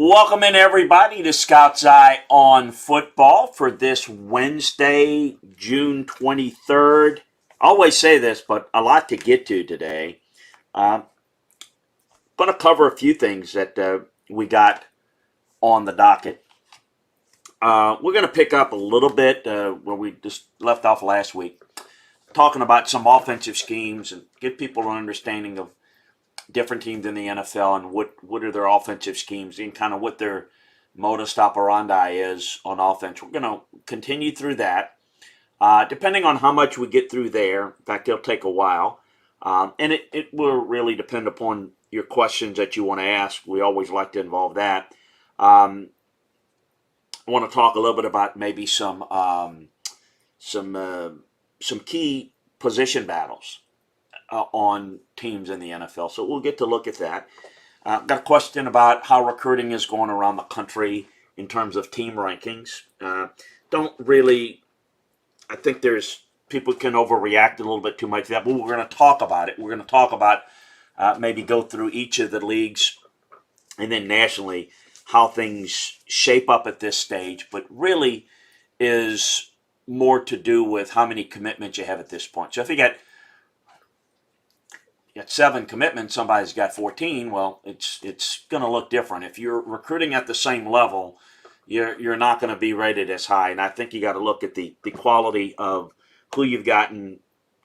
Welcome in, everybody, to Scout's Eye on Football for this Wednesday, June 23rd. I always say this, but a lot to get to today. I'm going to cover a few things that we got on the docket. We're going to pick up a little bit where we just left off last week, talking about some offensive schemes and give people an understanding of different teams in the NFL and what are their offensive schemes and kind of what their modus operandi is on offense. We're going to continue through that. Depending on how much we get through there, in fact, it'll take a while. And it will really depend upon your questions that you want to ask. We always like to involve that. I want to talk a little bit about maybe some key position battles on teams in the NFL. So we'll get to look at that. Got a question about how recruiting is going around the country in terms of team rankings. I think there's people can overreact a little bit too much to that, but we're going to talk about it. We're going to talk about maybe go through each of the leagues and then nationally how things shape up at this stage, but really is more to do with how many commitments you have at this point. So if you got 7 commitments, somebody's got 14, well, it's going to look different. If you're recruiting at the same level, you're not going to be rated as high. And I think you got to look at the quality of who you've gotten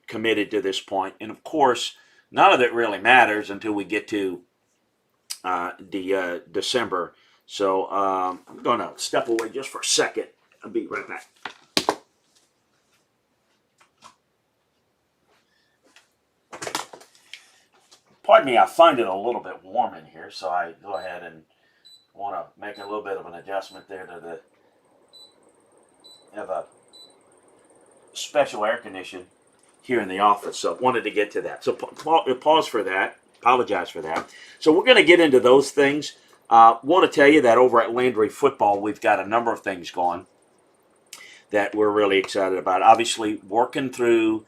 committed to this point. And of course, none of it really matters until we get to December. So I'm going to step away just for a second. I'll be right back. Pardon me, I find it a little bit warm in here, so I go ahead and want to make a little bit of an adjustment there to have a special air condition here in the office. So wanted to get to that. So pause for that. Apologize for that. So we're going to get into those things. Want to tell you that over at Landry Football, we've got a number of things going that we're really excited about. Obviously, working through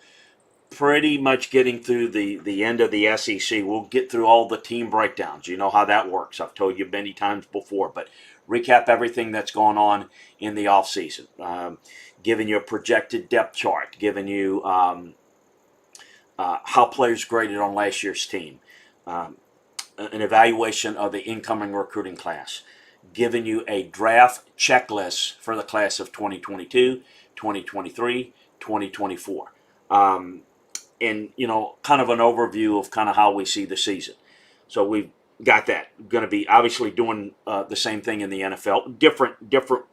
pretty much getting through the end of the SEC. We'll get through all the team breakdowns. You know how that works. I've told you many times before, but recap everything that's going on in the offseason. Giving you a projected depth chart, giving you how players graded on last year's team, an evaluation of the incoming recruiting class, giving you a draft checklist for the class of 2022, 2023, 2024. And, kind of an overview of kind of how we see the season. So we've got that. Going to be obviously doing the same thing in the NFL. Different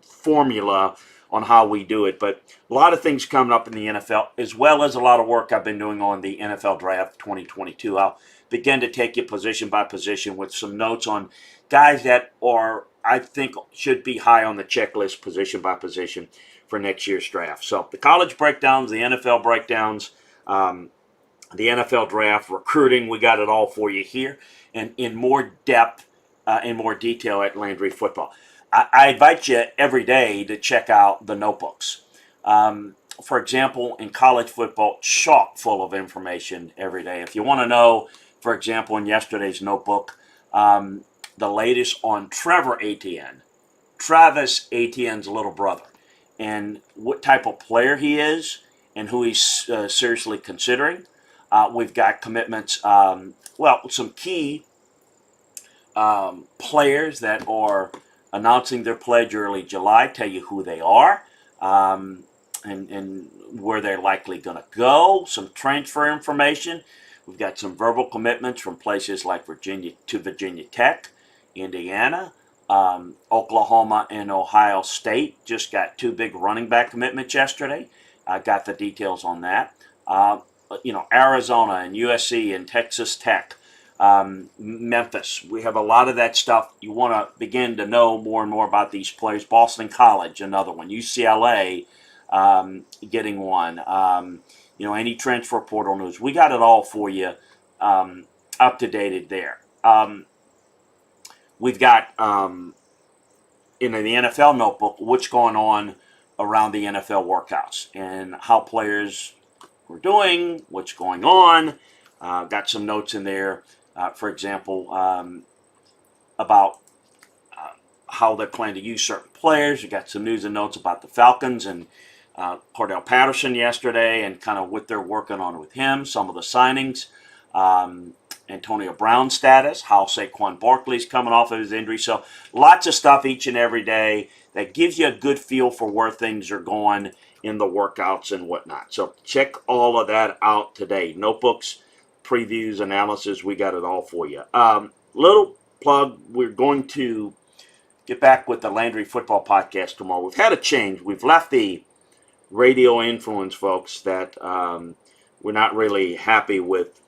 formula on how we do it. But a lot of things coming up in the NFL, as well as a lot of work I've been doing on the NFL Draft 2022. I'll begin to take you position by position with some notes on guys that I think, should be high on the checklist position by position for next year's draft. So the college breakdowns, the NFL breakdowns, the NFL draft, recruiting, we got it all for you here and in more depth, in more detail at Landry Football. I invite you every day to check out the notebooks. For example, in college football, chock full of information every day. If you want to know, for example, in yesterday's notebook, the latest on Trevor Etienne, Travis Etienne's little brother, and what type of player he is and who he's seriously considering. We've got commitments, some key players that are announcing their pledge early July, tell you who they are and where they're likely going to go, some transfer information. We've got some verbal commitments from places like Virginia Tech, Indiana, Oklahoma, and Ohio State. Just got 2 big running back commitments yesterday. I got the details on that. Arizona and USC and Texas Tech, Memphis. We have a lot of that stuff. You want to begin to know more and more about these players. Boston College, another one. UCLA, getting one. Any transfer portal news. We got it all for you, up to date there. We've got in the NFL notebook what's going on around the NFL workouts and how players were doing, what's going on. Got some notes in there, for example, about how they plan to use certain players. We got some news and notes about the Falcons and Cordell Patterson yesterday and kind of what they're working on with him, some of the signings, Antonio Brown status, how Saquon Barkley's coming off of his injury. So lots of stuff each and every day that gives you a good feel for where things are going in the workouts and whatnot. So check all of that out today. Notebooks, previews, analysis, we got it all for you. Little plug, we're going to get back with the Landry Football Podcast tomorrow. We've had a change. We've left the radio influence folks that we're not really happy with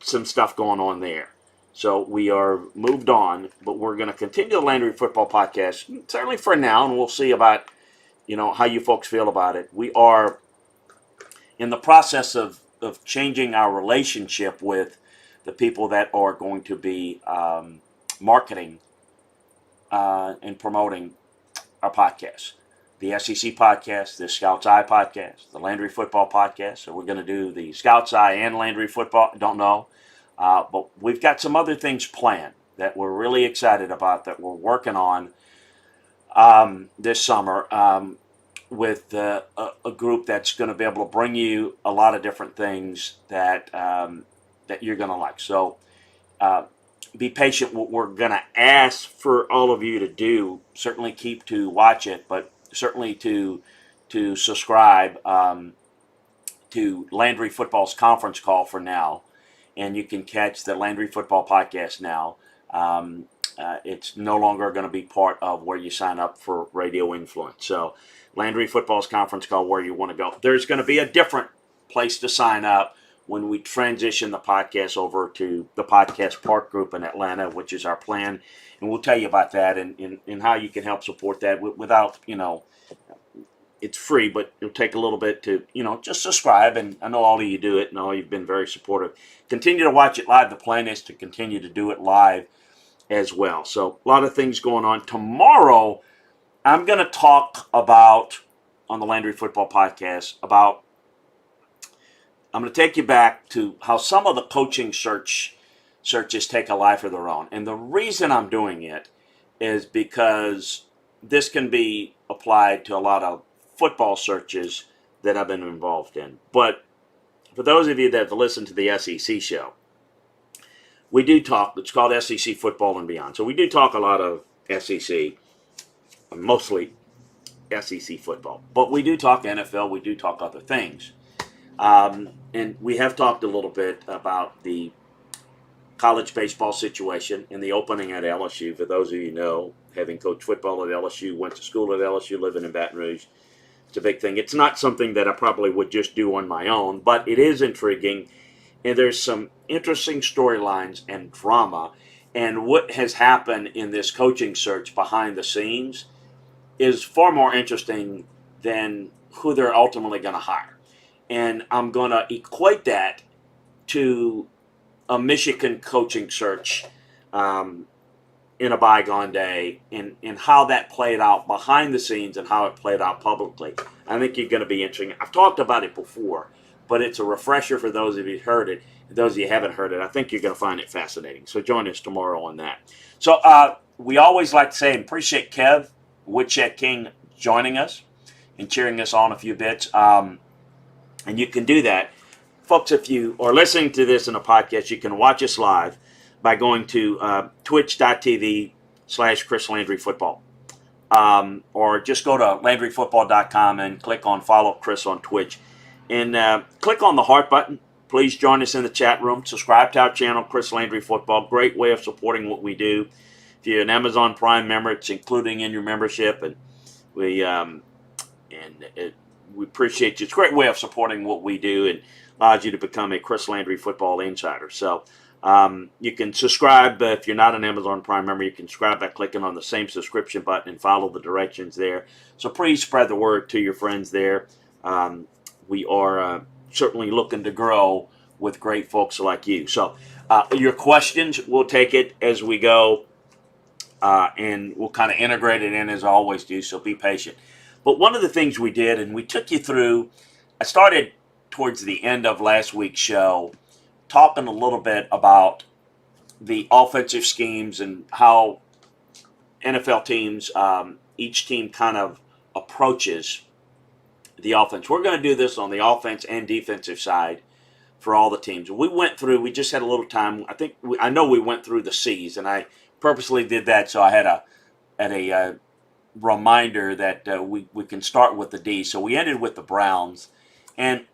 some stuff going on there. So we are moved on, but we're going to continue the Landry Football Podcast, certainly for now, and we'll see about, how you folks feel about it. We are in the process of changing our relationship with the people that are going to be marketing and promoting our podcast. The SEC podcast, the Scouts Eye podcast, the Landry Football podcast. So we're going to do the Scouts Eye and Landry Football. Don't know. But we've got some other things planned that we're really excited about that we're working on this summer with a group that's going to be able to bring you a lot of different things that you're going to like. So be patient. What we're going to ask for all of you to do, certainly keep to watch it, but certainly to subscribe to Landry Football's conference call for now, and you can catch the Landry Football Podcast now. It's no longer going to be part of where you sign up for Radio Influence. So Landry Football's conference call, where you want to go. There's going to be a different place to sign up when we transition the podcast over to the Podcast Park Group in Atlanta, which is our plan. And we'll tell you about that and how you can help support that without, it's free, but it'll take a little bit to, just subscribe. And I know all of you do it, and all you've been very supportive. Continue to watch it live. The plan is to continue to do it live as well. So a lot of things going on. Tomorrow, I'm going to talk about, on the Landry Football Podcast, I'm going to take you back to how some of the coaching searches take a life of their own. And the reason I'm doing it is because this can be applied to a lot of football searches that I've been involved in. But for those of you that have listened to the SEC show, we do talk, it's called SEC Football and Beyond. So we do talk a lot of SEC, mostly SEC football. But we do talk NFL, we do talk other things. And we have talked a little bit about the college baseball situation and the opening at LSU. For those of you who know, having coached football at LSU, went to school at LSU, living in Baton Rouge, it's a big thing. It's not something that I probably would just do on my own, but it is intriguing. And there's some interesting storylines and drama. And what has happened in this coaching search behind the scenes is far more interesting than who they're ultimately going to hire. And I'm going to equate that to a Michigan coaching search in a bygone day and how that played out behind the scenes and how it played out publicly. I think you're going to be interesting. I've talked about it before, but it's a refresher for those of you who heard it. Those of you who haven't heard it, I think you're going to find it fascinating. So join us tomorrow on that. So we always like to say and appreciate Kev Woodcheck King joining us and cheering us on a few bits. And you can do that. Folks, if you are listening to this in a podcast, you can watch us live by going to twitch.tv/Chris Landry Football. Or just go to LandryFootball.com and click on follow Chris on Twitch. And click on the heart button. Please join us in the chat room. Subscribe to our channel, Chris Landry Football. Great way of supporting what we do. If you're an Amazon Prime member, it's including in your membership. And we appreciate you. It's a great way of supporting what we do and allows you to become a Chris Landry Football insider. So you can subscribe. If you're not an Amazon Prime member, you can subscribe by clicking on the same subscription button and follow the directions there. So please spread the word to your friends there. We are certainly looking to grow with great folks like you. So your questions, we'll take it as we go, and we'll kind of integrate it in as I always do, so be patient. But one of the things we did, and we took you through, I started towards the end of last week's show talking a little bit about the offensive schemes and how NFL teams, each team kind of approaches the offense. We're going to do this on the offense and defensive side for all the teams. We just had a little time. I know we went through the C's, and I purposely did that so I had a reminder that we can start with the D's. So we ended with the Browns, and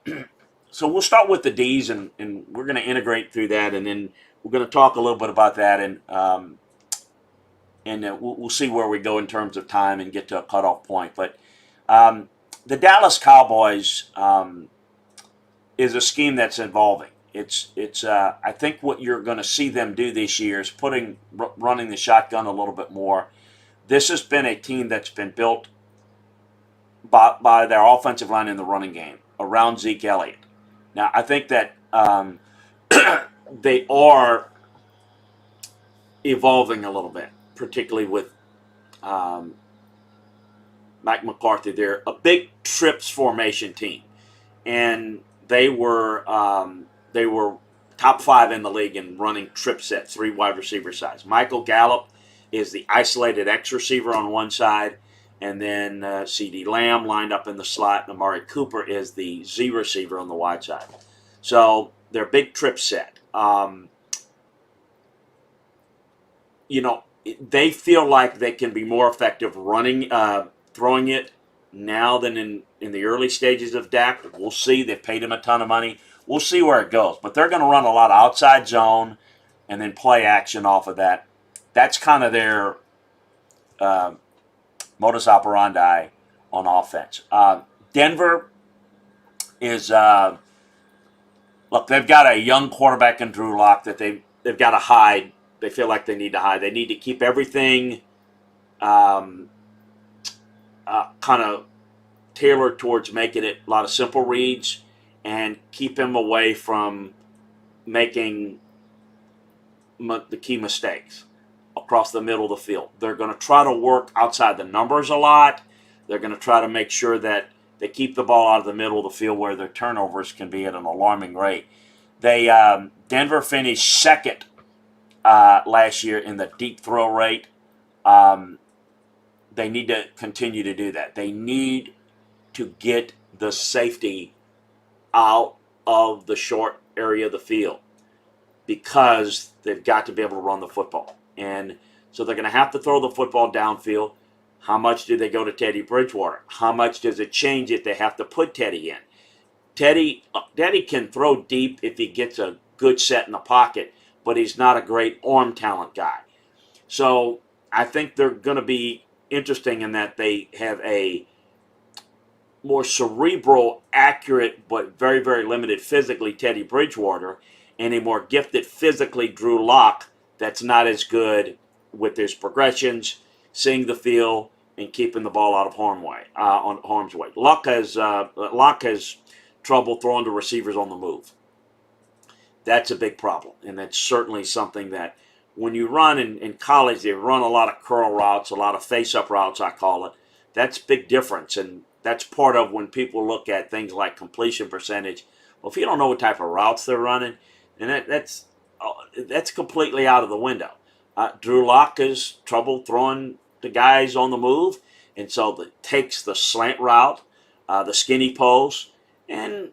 so we'll start with the D's, and we're going to integrate through that, and then we're going to talk a little bit about that, and we'll see where we go in terms of time and get to a cutoff point. But the Dallas Cowboys is a scheme that's evolving. It's I think what you're going to see them do this year is running the shotgun a little bit more. This has been a team that's been built by their offensive line in the running game around Zeke Elliott. Now, I think that they are evolving a little bit, particularly with Mike McCarthy. They're a big trips formation team, and they were top 5 in the league in running trip sets, 3 wide receiver sides. Michael Gallup is the isolated X receiver on one side, and then CeeDee Lamb lined up in the slot, and Amari Cooper is the Z receiver on the wide side. So they're a big trip set. They feel like they can be more effective throwing it now than in the early stages of Dak. We'll see. They've paid him a ton of money. We'll see where it goes. But they're going to run a lot of outside zone and then play action off of that. That's kind of their modus operandi on offense. Denver is look. They've got a young quarterback in Drew Lock that they've got to hide. They feel like they need to hide. They need to keep everything kind of tailored towards making it a lot of simple reads and keep him away from making the key mistakes across the middle of the field. They're going to try to work outside the numbers a lot. They're going to try to make sure that they keep the ball out of the middle of the field where their turnovers can be at an alarming rate. Denver finished second last year in the deep throw rate. They need to continue to do that. They need to get the safety out of the short area of the field because they've got to be able to run the football. And so they're going to have to throw the football downfield. How much do they go to Teddy Bridgewater? How much does it change if they have to put Teddy in? Teddy can throw deep if he gets a good set in the pocket, but he's not a great arm talent guy. So I think they're going to be interesting in that they have a more cerebral, accurate, but very, very limited physically Teddy Bridgewater, and a more gifted physically Drew Lock that's not as good with his progressions, seeing the field, and keeping the ball out of harm's way. Lock has trouble throwing to receivers on the move. That's a big problem, and that's certainly something that when you run in college, they run a lot of curl routes, a lot of face-up routes, I call it. That's a big difference, and that's part of when people look at things like completion percentage. Well, if you don't know what type of routes they're running, then that's completely out of the window. Drew Lock has trouble throwing to guys on the move, and so it takes the slant route, the skinny post, and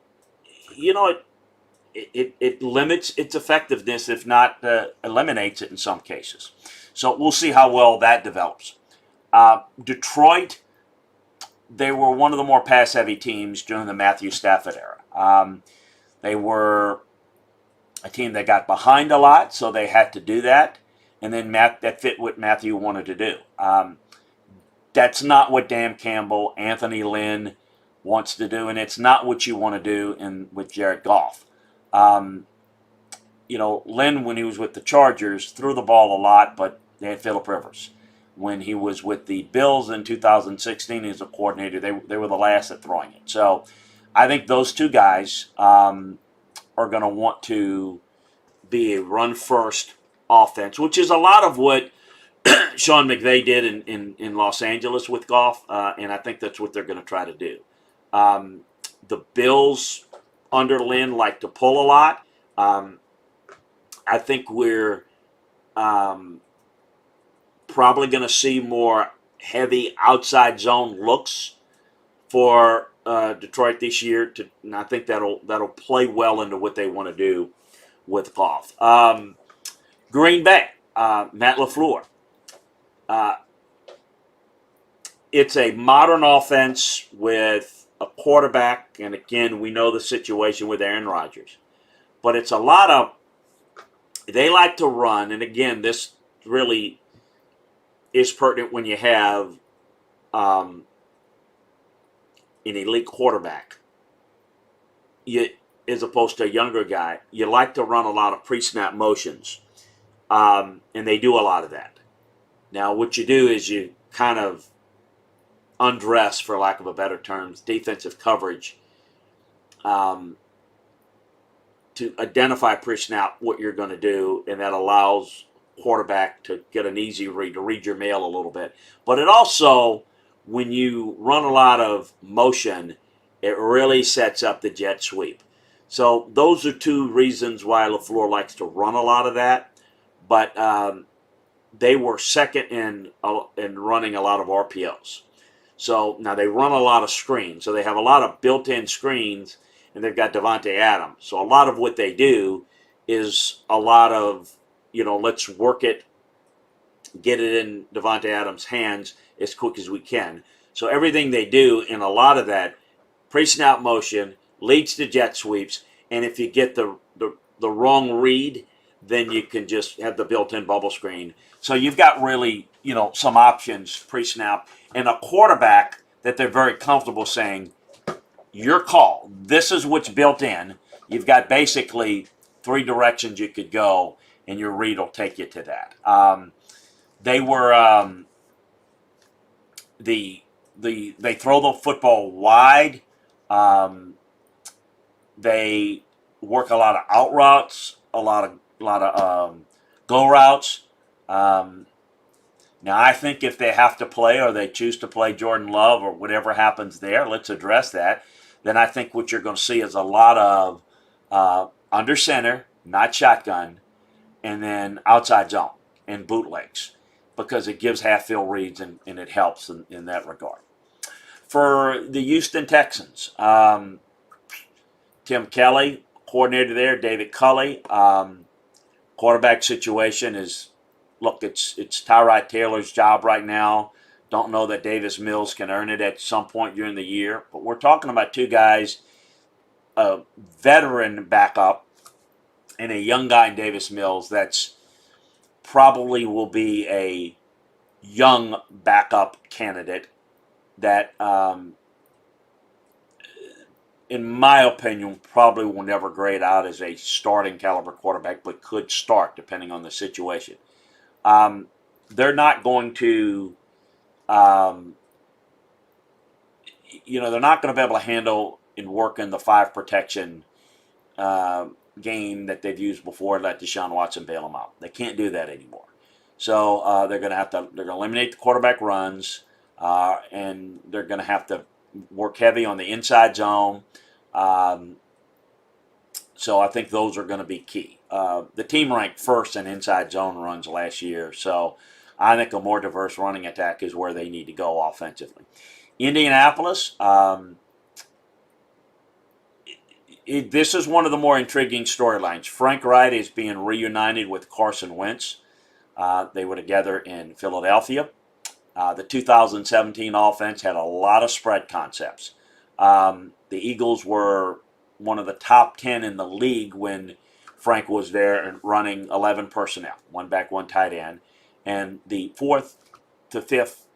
it limits its effectiveness, if not eliminates it in some cases. So we'll see how well that develops. Detroit, they were one of the more pass-heavy teams during the Matthew Stafford era. They were a team that got behind a lot, so they had to do that. And then that fit what Matthew wanted to do. That's not what Dan Campbell, Anthony Lynn wants to do, and it's not what you want to do with Jared Goff. Lynn, when he was with the Chargers, threw the ball a lot, but they had Phillip Rivers. When he was with the Bills in 2016 as a coordinator, they were the last at throwing it. So I think those two guys are going to want to be a run-first offense, which is a lot of what Sean McVay did in Los Angeles with Goff, and I think that's what they're going to try to do. The Bills under Lynn like to pull a lot. I think we're probably going to see more heavy outside zone looks for Detroit this year. And I think that'll play well into what they want to do with Goff. Green Bay, Matt LaFleur. It's a modern offense with a quarterback, and again, we know the situation with Aaron Rodgers. But it's a lot of, they like to run, and again, this really is pertinent when you have an elite quarterback, as opposed to a younger guy. You like to run a lot of pre-snap motions, and they do a lot of that. Now, what you do is you kind of undress, for lack of a better term, defensive coverage to identify pre-snap what you're going to do, and that allows quarterback to get an easy read, to read your mail a little bit. But it also, when you run a lot of motion, it really sets up the jet sweep. So those are two reasons why LaFleur likes to run a lot of that. But they were second in running a lot of RPOs. So now they run a lot of screens. So they have a lot of built-in screens, and they've got Davante Adams. So a lot of what they do is a lot of, let's work it, get it in Davante Adams' hands as quick as we can. So everything they do in a lot of that pre-snap motion leads to jet sweeps, and if you get the wrong read, then you can just have the built-in bubble screen. So you've got really, some options pre-snap, and a quarterback that they're very comfortable saying, your call. This is what's built in. You've got basically three directions you could go, and your read will take you to that. They were they throw the football wide. They work a lot of out routes, a lot of go routes. Now, I think if they have to play or they choose to play Jordan Love or whatever happens there, let's address that. Then I think what you're going to see is a lot of under center, not shotgun, and then outside zone and bootlegs, because it gives half-field reads and it helps in that regard. For the Houston Texans, Tim Kelly, coordinator there, David Culley. Quarterback situation is, look, it's Tyrod Taylor's job right now. Don't know that Davis Mills can earn it at some point during the year. But we're talking about two guys, a veteran backup and a young guy in Davis Mills that's probably will be a young backup candidate that, in my opinion, probably will never grade out as a starting caliber quarterback, but could start depending on the situation. They're not going to, they're not going to be able to handle and work in the five protection game that they've used before and let Deshaun Watson bail them out. They can't do that anymore. So they're going to eliminate the quarterback runs, and they're going to have to work heavy on the inside zone. So I think those are going to be key. The team ranked first in inside zone runs last year, so I think a more diverse running attack is where they need to go offensively. Indianapolis, this is one of the more intriguing storylines. Frank Wright is being reunited with Carson Wentz. They were together in Philadelphia. The 2017 offense had a lot of spread concepts. The Eagles were one of the top 10 in the league when Frank was there and running 11 personnel, one back, one tight end, and the fourth to fifth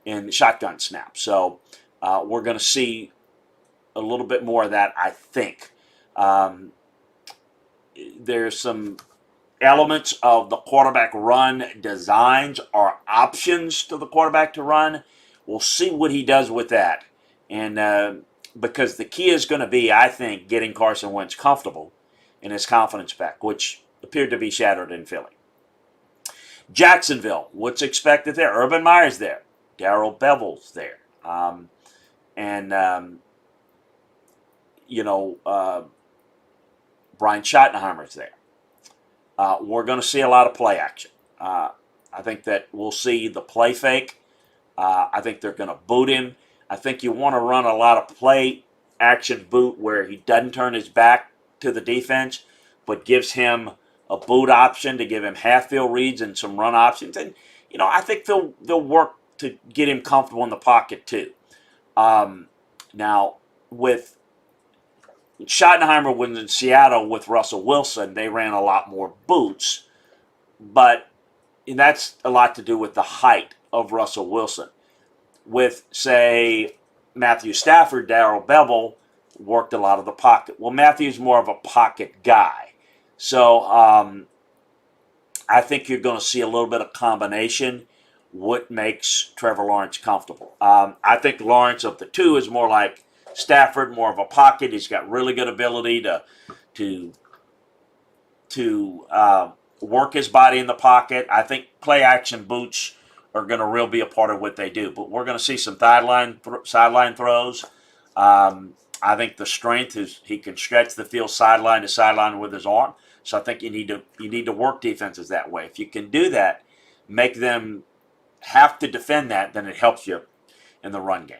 in shotgun snaps. So we're going to see a little bit more of that, I think. There's some elements of the quarterback run designs or options to the quarterback to run. We'll see what he does with that. And because the key is going to be, I think, getting Carson Wentz comfortable and his confidence back, which appeared to be shattered in Philly. Jacksonville, what's expected there? Urban Meyer's there. Darrell Bevell's there. Brian Schottenheimer's there. We're going to see a lot of play action. I I think that we'll see the play fake. I think they're going to boot him. I think you want to run a lot of play action boot where he doesn't turn his back to the defense, but gives him a boot option to give him half field reads and some run options. And, I think they'll work to get him comfortable in the pocket too. Now, with Schottenheimer was in Seattle with Russell Wilson, they ran a lot more boots, but that's a lot to do with the height of Russell Wilson. With, say, Matthew Stafford, Darrell Bevell worked a lot of the pocket. Well, Matthew's more of a pocket guy. So I think you're going to see a little bit of combination, what makes Trevor Lawrence comfortable. I think Lawrence of the two is more like Stafford, more of a pocket. He's got really good ability to work his body in the pocket. I think play action boots are going to really be a part of what they do. But we're going to see some sideline throws. I think the strength is he can stretch the field sideline to sideline with his arm. So I think you need to work defenses that way. If you can do that, make them have to defend that, then it helps you in the run game.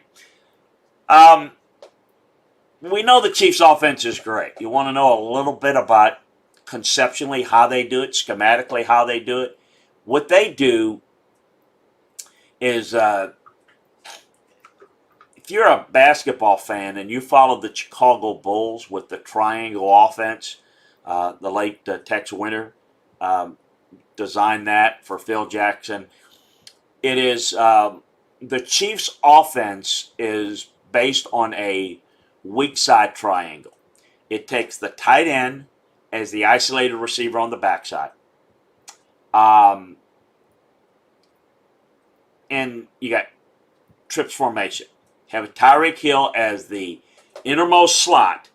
We know the Chiefs' offense is great. You want to know a little bit about conceptually how they do it, schematically how they do it. What they do is, if you're a basketball fan and you followed the Chicago Bulls with the triangle offense, the late Tex Winter designed that for Phil Jackson. It is the Chiefs' offense is based on a weak side triangle. It takes the tight end as the isolated receiver on the backside. And you got trips formation. Have Tyreek Hill as the innermost slot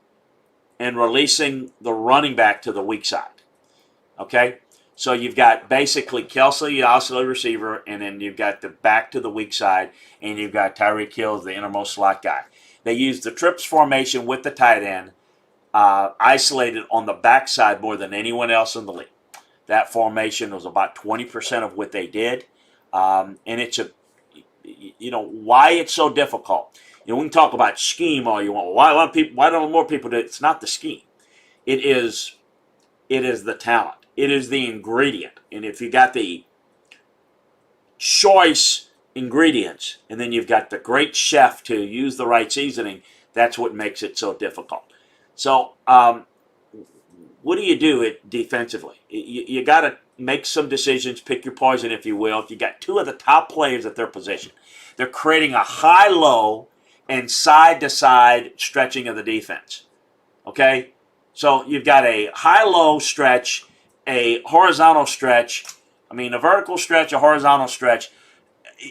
and releasing the running back to the weak side. Okay? So you've got basically Kelsey, the isolated receiver, and then you've got the back to the weak side, and you've got Tyreek Hill as the innermost slot guy. They use the trips formation with the tight end, isolated on the backside more than anyone else in the league. That formation was about 20% of what they did. And it's why it's so difficult. We can talk about scheme all you want. Why don't more people do it? It's not the scheme. It is the talent. It is the ingredient. And if you got the choice ingredients, and then you've got the great chef to use the right seasoning, that's what makes it so difficult. So, what do you do it defensively? You got to make some decisions, pick your poison, if you will. If you got two of the top players at their position, they're creating a high-low and side-to-side stretching of the defense. Okay? So you've got a high-low stretch, a horizontal stretch, a vertical stretch, a horizontal stretch.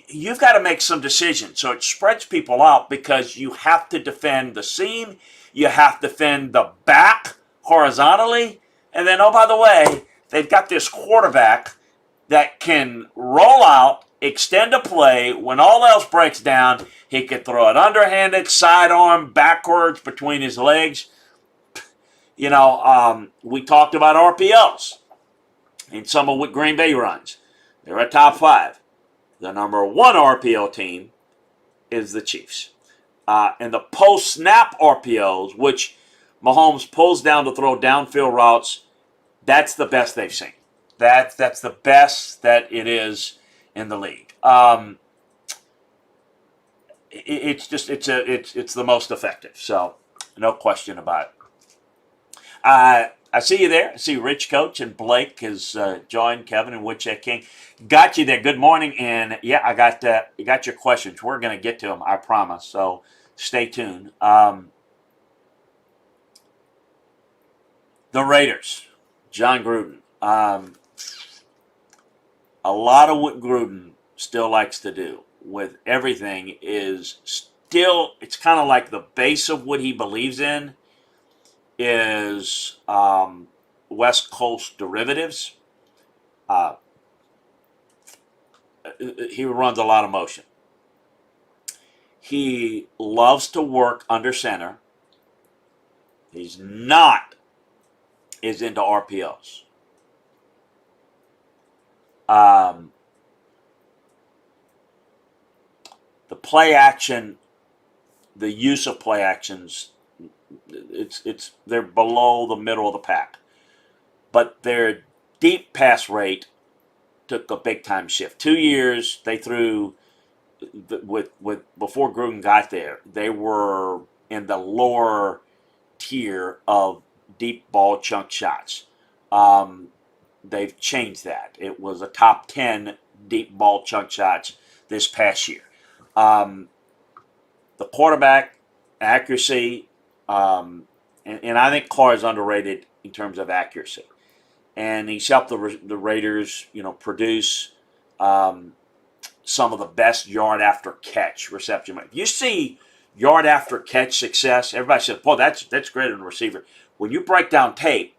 You've got to make some decisions. So it spreads people out because you have to defend the seam, you have to defend the back horizontally, and then, oh, by the way, they've got this quarterback that can roll out, extend a play. When all else breaks down, he can throw it underhanded, sidearm, backwards between his legs. We talked about RPOs in some of what Green Bay runs. They're a top 5. The number 1 RPO team is the Chiefs. And the post-snap RPOs, which Mahomes pulls down to throw downfield routes, that's the best they've seen. That's the best that it is in the league. It's the most effective. So no question about it. I see you there. I see Rich Coach and Blake has joined, Kevin and Woodcheck King. Got you there. Good morning. And yeah, I got your questions. We're going to get to them, I promise. So stay tuned. The Raiders, John Gruden. A lot of what Gruden still likes to do with everything is still, it's kind of like the base of what he believes in is West Coast derivatives. He runs a lot of motion. He loves to work under center. He's not as into RPOs. play action, the use of play actions, they're below the middle of the pack. But their deep pass rate took a big time shift. 2 years they threw with before Gruden got there, they were in the lower tier of deep ball chunk shots. They've changed that. It was a top 10 deep ball chunk shots this past year. The quarterback accuracy, and I think Carr is underrated in terms of accuracy. And he's helped the Raiders, produce some of the best yard after catch reception. If you see yard after catch success, everybody says, "Boy, that's great in a receiver." When you break down tape,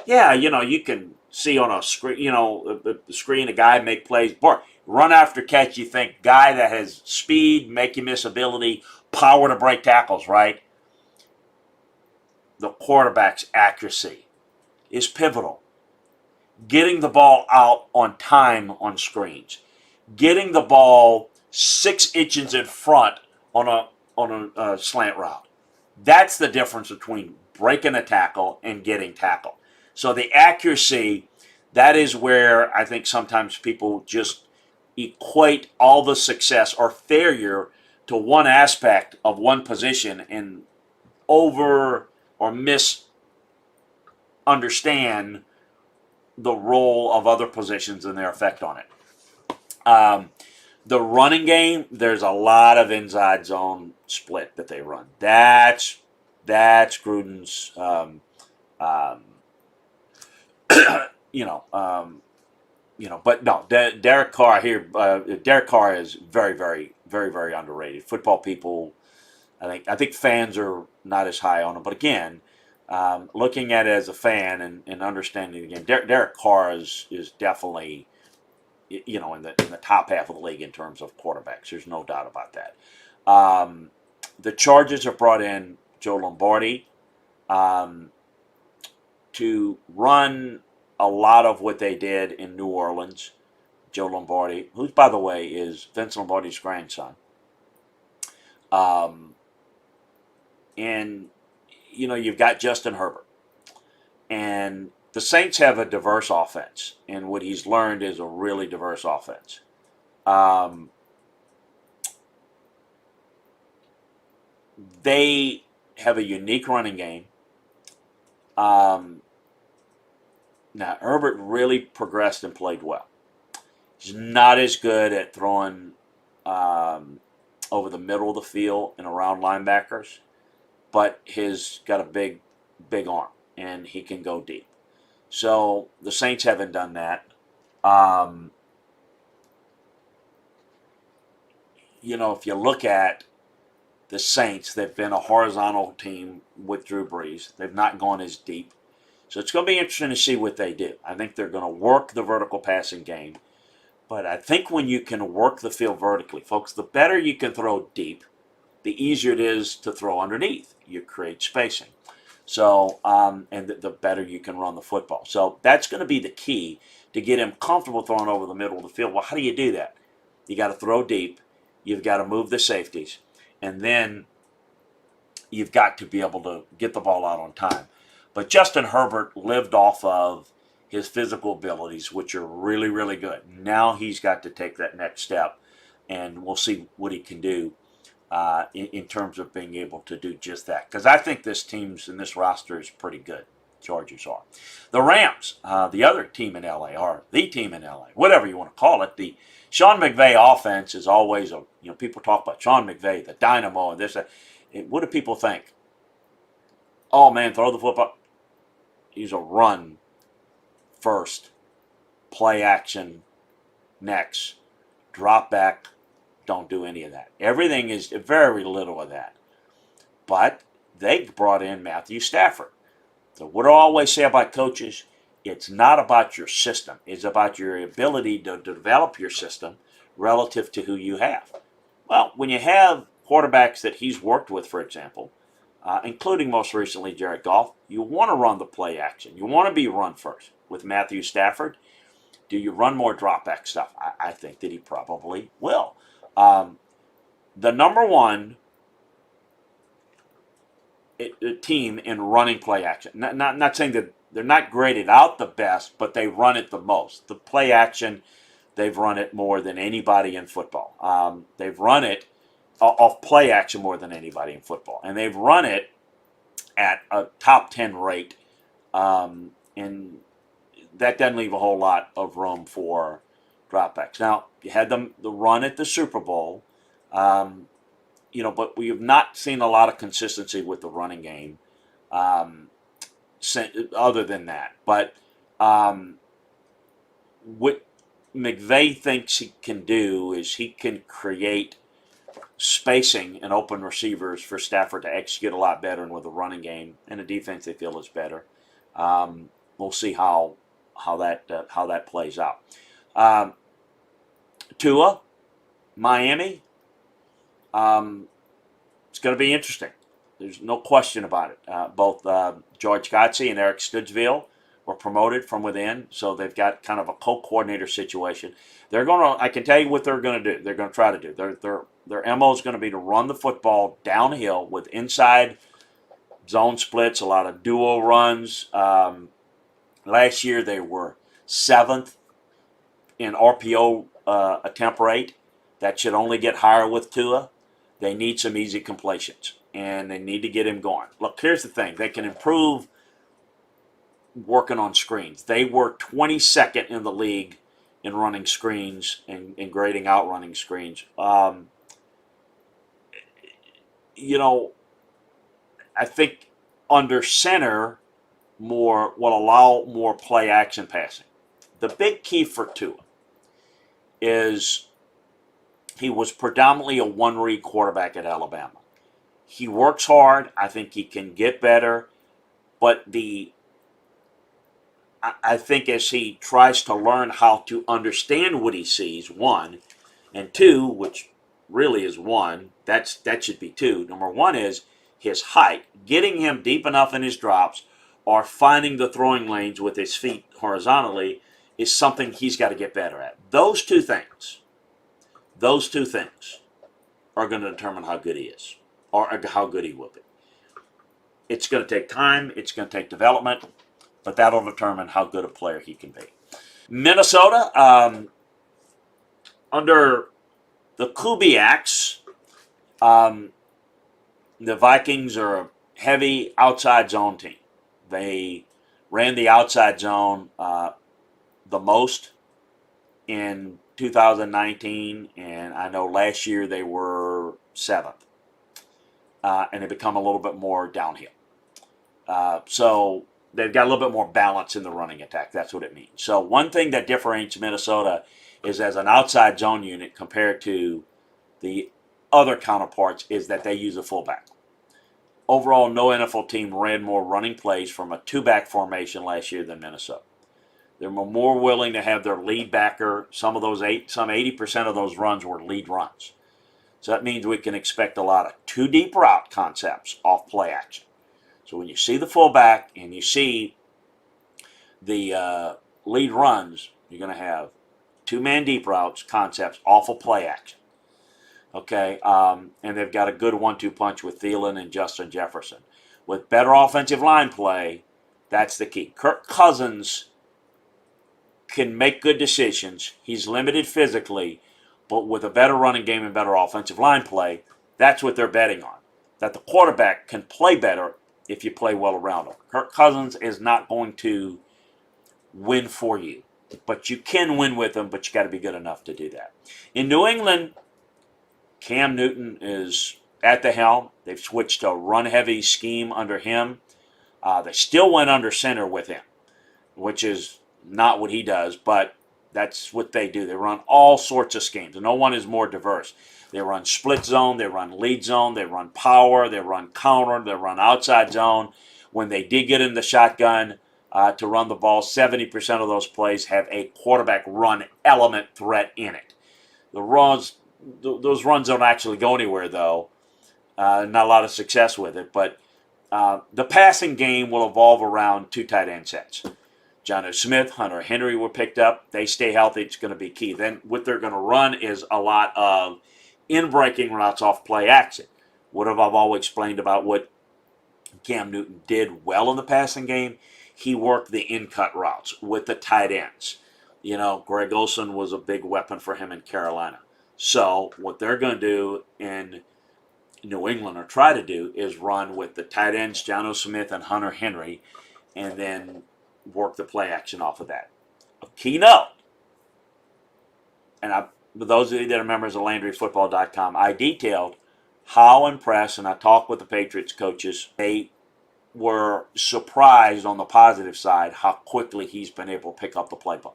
yeah, you can see on a screen, the screen a guy make plays. Boy, run after catch, you think guy that has speed, make you miss ability, power to break tackles, right? The quarterback's accuracy is pivotal. Getting the ball out on time on screens, getting the ball 6 inches in front on a slant route. That's the difference between breaking a tackle and getting tackled. So the accuracy, that is where I think sometimes people just equate all the success or failure to one aspect of one position and over or misunderstand the role of other positions and their effect on it. The running game, there's a lot of inside zone split that they run. That's Gruden's, but no, Derek Carr here. Derek Carr is very, very, very, very underrated. Football people, I think fans are not as high on him. But again, looking at it as a fan and understanding the game, Derek Carr is definitely, in the top half of the league in terms of quarterbacks. There's no doubt about that. The Chargers have brought in Joe Lombardi to run a lot of what they did in New Orleans. Joe Lombardi, who, by the way, is Vince Lombardi's grandson. And, you've got Justin Herbert. And the Saints have a diverse offense. And what he's learned is a really diverse offense. They have a unique running game. Now, Herbert really progressed and played well. He's not as good at throwing over the middle of the field and around linebackers, but he's got a big arm, and he can go deep. So the Saints haven't done that. If you look at the Saints, they've been a horizontal team with Drew Brees. They've not gone as deep. So it's going to be interesting to see what they do. I think they're going to work the vertical passing game. But I think when you can work the field vertically, folks, the better you can throw deep, the easier it is to throw underneath. You create spacing. So, and the better you can run the football. So that's going to be the key to get him comfortable throwing over the middle of the field. Well, how do you do that? You got to throw deep. You've got to move the safeties. And then you've got to be able to get the ball out on time. But Justin Herbert lived off of his physical abilities, which are really, really good. Now he's got to take that next step, and we'll see what he can do in terms of being able to do just that. Because I think this team's and this roster is pretty good. Chargers are. The Rams, the other team in LA, or the team in LA, whatever you want to call it. The Sean McVay offense is always people talk about Sean McVay, the dynamo, and this. What do people think? Oh man, throw the football. He's a run first, play action next, drop back. Don't do any of that. Everything is very little of that. But they brought in Matthew Stafford. So what do I always say about coaches? It's not about your system. It's about your ability to develop your system relative to who you have. Well, when you have quarterbacks that he's worked with, for example, including most recently Jared Goff, you want to run the play action. You want to be run first. With Matthew Stafford, do you run more drop back stuff? I think that he probably will. the number one team in running play action. Not saying that they're not graded out the best, but they run it the most. The play action, they've run it more than anybody in football. They've run it off play action more than anybody in football, and they've run it at a top 10 rate, and that doesn't leave a whole lot of room for dropbacks. Now, you had them the run at the Super Bowl, but we have not seen a lot of consistency with the running game, other than that. But what McVay thinks he can do is he can create spacing and open receivers for Stafford to execute a lot better, and with a running game and a defense they feel is better. We'll see how that plays out. Tua, Miami. It's going to be interesting. There's no question about it. Both George Godsey and Eric Studesville were promoted from within, so they've got kind of a co-coordinator situation. They're going to. I can tell you what they're going to do. They're going to try to do. Their MO is going to be to run the football downhill with inside zone splits, a lot of duo runs. Last year they were 7th in RPO attempt rate. That should only get higher with Tua. They need some easy completions, and they need to get him going. Look, here's the thing. They can improve working on screens. They were 22nd in the league in running screens and grading out running screens. I think under center more will allow more play action passing. The big key for Tua is he was predominantly a one-read quarterback at Alabama. He works hard. I think he can get better. But I think as he tries to learn how to understand what he sees, one, and two, which really is one, that should be two. Number one is his height. Getting him deep enough in his drops or finding the throwing lanes with his feet horizontally is something he's got to get better at. Those two things are going to determine how good he is or how good he will be. It's going to take time. It's going to take development, but that'll determine how good a player he can be. Minnesota, under the Kubiaks, the Vikings are a heavy outside zone team. They ran the outside zone the most in 2019, and I know last year they were 7th, and they become a little bit more downhill. So they've got a little bit more balance in the running attack. That's what it means. So one thing that differentiates Minnesota is as an outside zone unit compared to the other counterparts is that they use a fullback. Overall, no NFL team ran more running plays from a two-back formation last year than Minnesota. They're more willing to have their lead backer. Some 80% of those runs were lead runs. So that means we can expect a lot of two-deep route concepts off play action. So when you see the fullback and you see the lead runs, you're going to have two-man deep routes concepts off of play action. Okay, and they've got a good 1-2 punch with Thielen and Justin Jefferson. With better offensive line play, that's the key. Kirk Cousins can make good decisions. He's limited physically, but with a better running game and better offensive line play, that's what they're betting on. That the quarterback can play better if you play well around him. Kirk Cousins is not going to win for you, but you can win with him, but you got to be good enough to do that. In New England, Cam Newton is at the helm. They've switched to a run-heavy scheme under him. They still went under center with him, which is not what he does, but that's what they do. They run all sorts of schemes. No one is more diverse. They run split zone, they run lead zone, they run power, they run counter, they run outside zone. When they did get in the shotgun to run the ball, 70% of those plays have a quarterback run element threat in it. Those runs don't actually go anywhere, though. Not a lot of success with it, but the passing game will evolve around two tight end sets. Jonnu Smith, Hunter Henry were picked up. They stay healthy. It's going to be key. Then what they're going to run is a lot of in breaking routes off play action. What have I always explained about what Cam Newton did well in the passing game? He worked the in-cut routes with the tight ends. Greg Olsen was a big weapon for him in Carolina. So what they're going to do in New England, or try to do, is run with the tight ends, Jonnu Smith and Hunter Henry, and then work the play action off of that. A key note, and for those of you that are members of LandryFootball.com, I detailed how impressed, and I talked with the Patriots coaches. They were surprised on the positive side how quickly he's been able to pick up the playbook.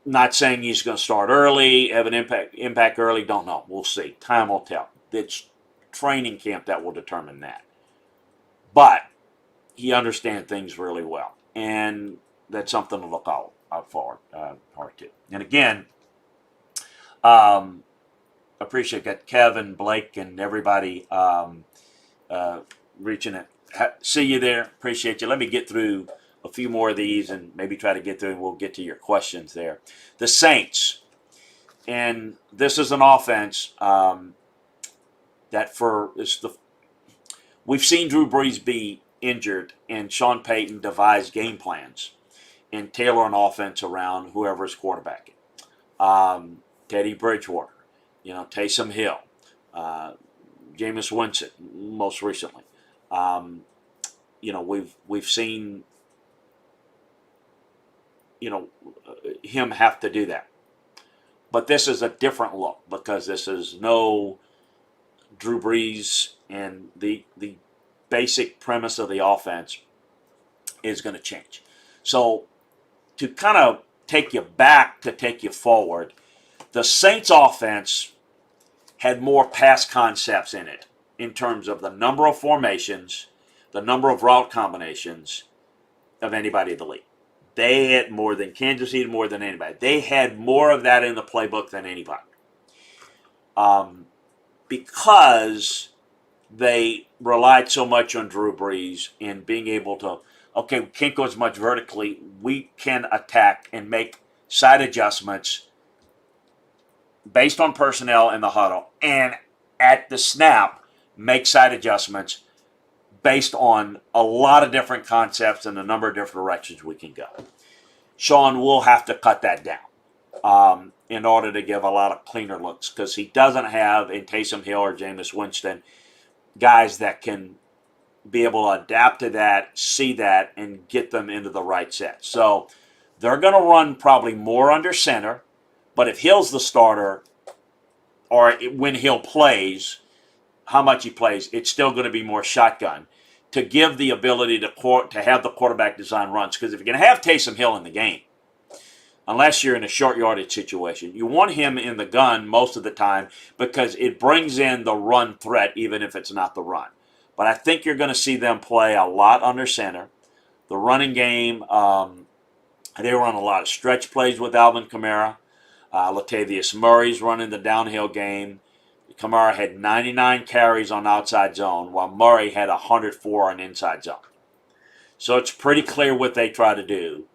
Not saying he's going to start early, have an impact early, don't know. We'll see. Time will tell. It's training camp that will determine that. But he understands things really well, and that's something to look out forward to. And again, appreciate that Kevin, Blake, and everybody reaching it. See you there. Appreciate you. Let me get through a few more of these and maybe try to get through, and we'll get to your questions there. The Saints, and this is an offense we've seen Drew Brees be injured, and Sean Payton devise game plans and tailor an offense around whoever's quarterbacking. Teddy Bridgewater, Taysom Hill, Jameis Winston, most recently. We've seen him have to do that. But this is a different look because this is no Drew Brees, and the basic premise of the offense is going to change. So to kind of take you back to take you forward, the Saints offense had more pass concepts in it in terms of the number of formations, the number of route combinations of anybody in the league. They had more than Kansas City, more than anybody. They had more of that in the playbook than anybody. Because they relied so much on Drew Brees in being able to, we can't go as much vertically. We can attack and make side adjustments based on personnel in the huddle, and at the snap, make side adjustments based on a lot of different concepts and a number of different directions we can go. Sean will have to cut that down in order to give a lot of cleaner looks, because he doesn't have, in Taysom Hill or Jameis Winston, guys that can be able to adapt to that, see that, and get them into the right set. So they're going to run probably more under center, but if Hill's the starter, or when Hill plays, how much he plays, it's still going to be more shotgun to give the ability to have the quarterback design runs. Because if you're going to have Taysom Hill in the game, unless you're in a short yardage situation, you want him in the gun most of the time because it brings in the run threat, even if it's not the run. But I think you're going to see them play a lot under center. The running game, they run a lot of stretch plays with Alvin Kamara. Latavius Murray's running the downhill game. Kamara had 99 carries on outside zone, while Murray had 104 on inside zone. So it's pretty clear what they try to do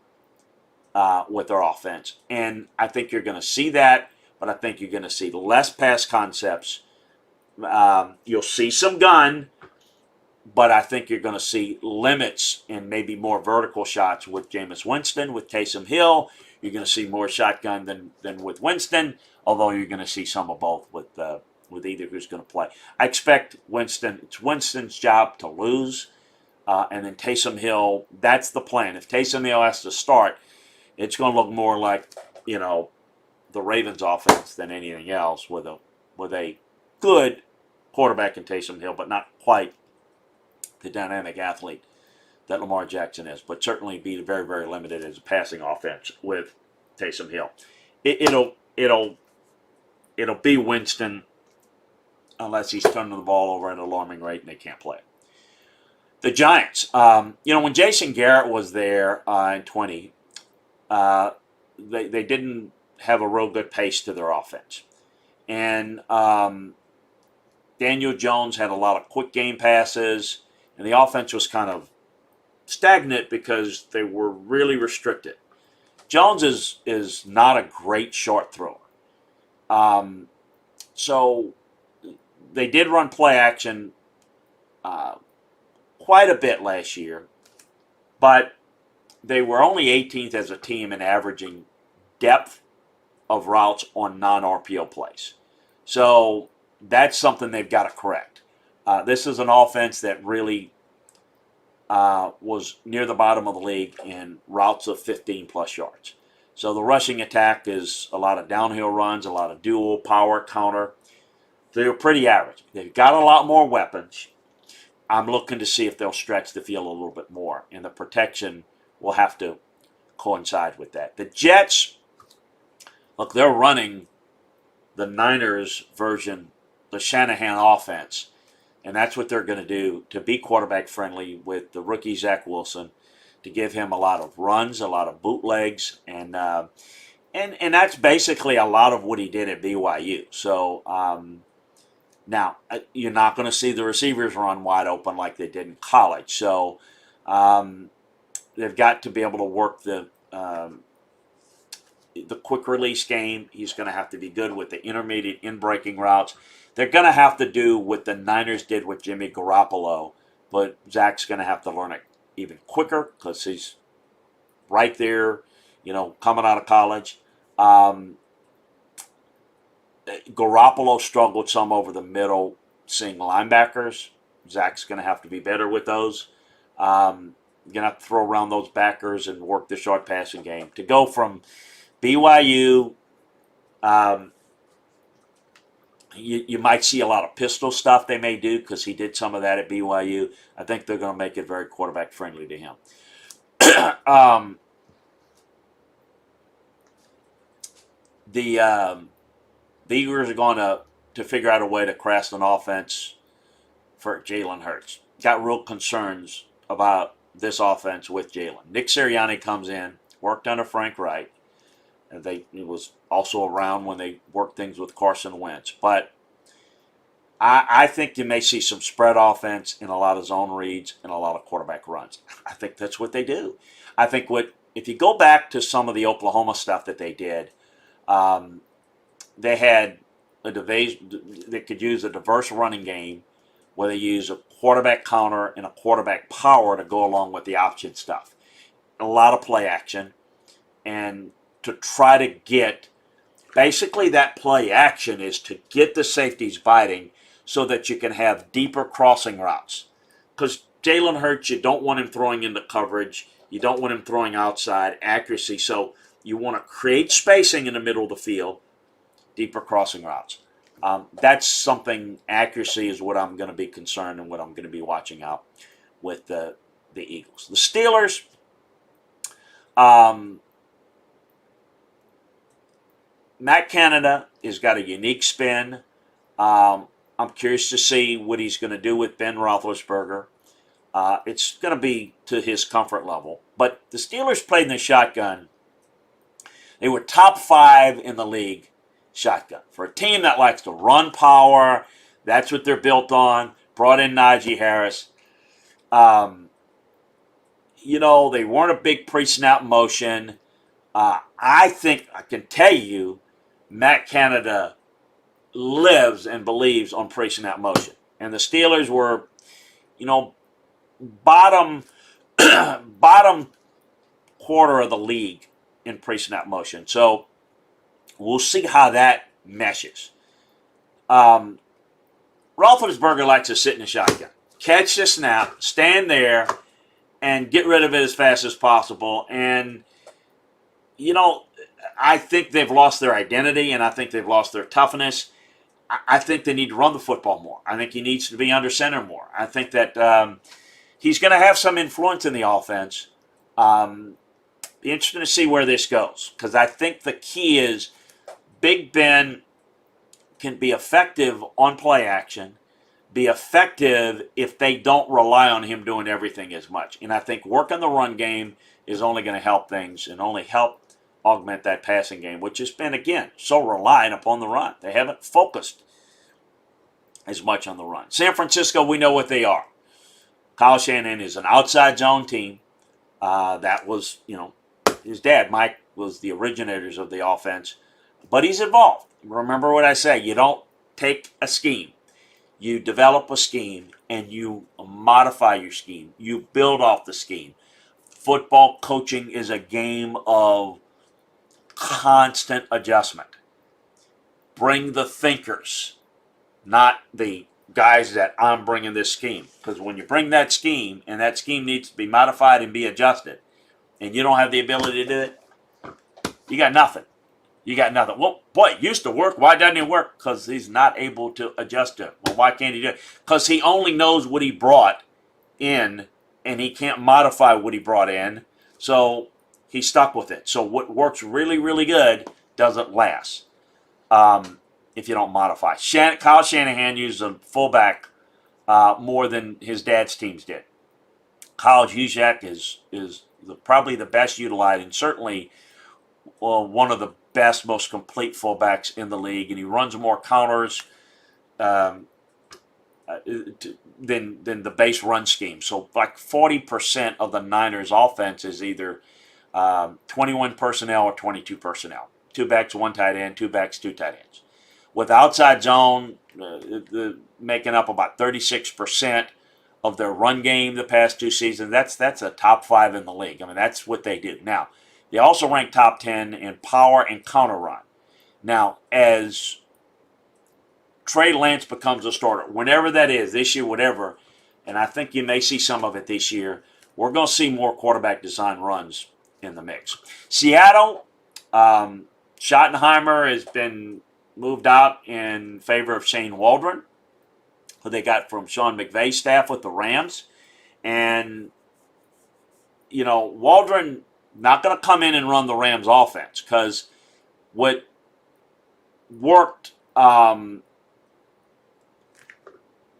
with their offense. And I think you're going to see that, but I think you're going to see less pass concepts. You'll see some gun, but I think you're going to see limits and maybe more vertical shots with Jameis Winston, with Taysom Hill. You're going to see more shotgun than with Winston, although you're going to see some of both with either who's going to play. I expect it's Winston's job to lose, and then Taysom Hill, that's the plan. If Taysom Hill has to start, it's going to look more like, the Ravens offense than anything else, with a good quarterback in Taysom Hill, but not quite the dynamic athlete that Lamar Jackson is, but certainly be very, very limited as a passing offense with Taysom Hill. It'll be Winston unless he's turning the ball over at an alarming rate and they can't play it. The Giants, when Jason Garrett was there in 20, they didn't have a real good pace to their offense. And Daniel Jones had a lot of quick game passes, and the offense was kind of stagnant because they were really restricted. Jones is not a great short thrower. So they did run play action uh, quite a bit last year, but they were only 18th as a team in averaging depth of routes on non-RPO plays. So that's something they've got to correct. This is an offense that really was near the bottom of the league in routes of 15 plus yards. So the rushing attack is a lot of downhill runs, a lot of dual power counter. They're pretty average. They've got a lot more weapons. I'm looking to see if they'll stretch the field a little bit more, and the protection will have to coincide with that. The Jets, look, they're running the Niners version, the Shanahan offense, and that's what they're going to do to be quarterback friendly with the rookie Zach Wilson, to give him a lot of runs, a lot of bootlegs, and that's basically a lot of what he did at BYU. So now you're not going to see the receivers run wide open like they did in college. So they've got to be able to work the quick release game. He's going to have to be good with the intermediate in-breaking routes. They're going to have to do what the Niners did with Jimmy Garoppolo, but Zach's going to have to learn it even quicker because he's right there, coming out of college. Garoppolo struggled some over the middle seeing linebackers. Zach's going to have to be better with those. You're going to have to throw around those backers and work the short passing game. To go from BYU, you might see a lot of pistol stuff they may do because he did some of that at BYU. I think they're going to make it very quarterback friendly to him. The Eagles are going to figure out a way to craft an offense for Jalen Hurts. Got real concerns about this offense with Jalen. Nick Sirianni comes in, worked under Frank Reich. He was also around when they worked things with Carson Wentz. But I think you may see some spread offense and a lot of zone reads and a lot of quarterback runs. I think that's what they do. I think if you go back to some of the Oklahoma stuff that they did, they had they could use a diverse running game where they use a quarterback counter and a quarterback power to go along with the option stuff. A lot of play action, and to try to get, basically that play action is to get the safeties biting so that you can have deeper crossing routes. Because Jalen Hurts, you don't want him throwing into coverage. You don't want him throwing outside accuracy. So you want to create spacing in the middle of the field, deeper crossing routes. That's something, accuracy is what I'm going to be concerned and what I'm going to be watching out with the Eagles. The Steelers, Matt Canada has got a unique spin. I'm curious to see what he's going to do with Ben Roethlisberger. It's going to be to his comfort level. But the Steelers played in the shotgun. They were top 5 in the league shotgun. For a team that likes to run power, that's what they're built on. Brought in Najee Harris. They weren't a big pre-snap motion. I think I can tell you Matt Canada lives and believes on pre-snap motion. And the Steelers were, bottom quarter of the league in pre-snap motion. So we'll see how that meshes. Roethlisberger likes to sit in the shotgun. Catch the snap, stand there, and get rid of it as fast as possible. And, I think they've lost their identity, and I think they've lost their toughness. I think they need to run the football more. I think he needs to be under center more. I think that he's going to have some influence in the offense. Be interesting to see where this goes, because I think the key is Big Ben can be effective on play action, be effective if they don't rely on him doing everything as much. And I think working the run game is only going to help things and only help augment that passing game, which has been, again, so reliant upon the run. They haven't focused as much on the run. San Francisco, we know what they are. Kyle Shanahan is an outside zone team. That was, his dad, Mike, was the originators of the offense. but he's involved. Remember what I say, you don't take a scheme. You develop a scheme and you modify your scheme. You build off the scheme. Football coaching is a game of constant adjustment. Bring the thinkers, not the guys that I'm bringing this scheme. Because when you bring that scheme and that scheme needs to be modified and be adjusted, and you don't have the ability to do it, you got nothing. You got nothing. Well, boy, it used to work. Why doesn't it work? Because he's not able to adjust to it. Well, why can't he do it? Because he only knows what he brought in, and he can't modify what he brought in. So he's stuck with it. So what works really, really good doesn't last if you don't modify. Kyle Shanahan used a fullback more than his dad's teams did. Kyle Juszczyk is probably the best utilized, and certainly one of the best, most complete fullbacks in the league, and he runs more counters than the base run scheme. So like 40% of the Niners' offense is either 21 personnel or 22 personnel. 2 backs, 1 tight end, 2 backs, 2 tight ends. With outside zone making up about 36% of their run game the past 2 seasons, that's a top 5 in the league. I mean, that's what they do. Now, they also rank top 10 in power and counter run. Now, as Trey Lance becomes a starter, whenever that is, this year, whatever, and I think you may see some of it this year, we're going to see more quarterback design runs in the mix. Seattle, Schottenheimer has been moved out in favor of Shane Waldron, who they got from Sean McVay's staff with the Rams. And, Waldron not going to come in and run the Rams offense, because what worked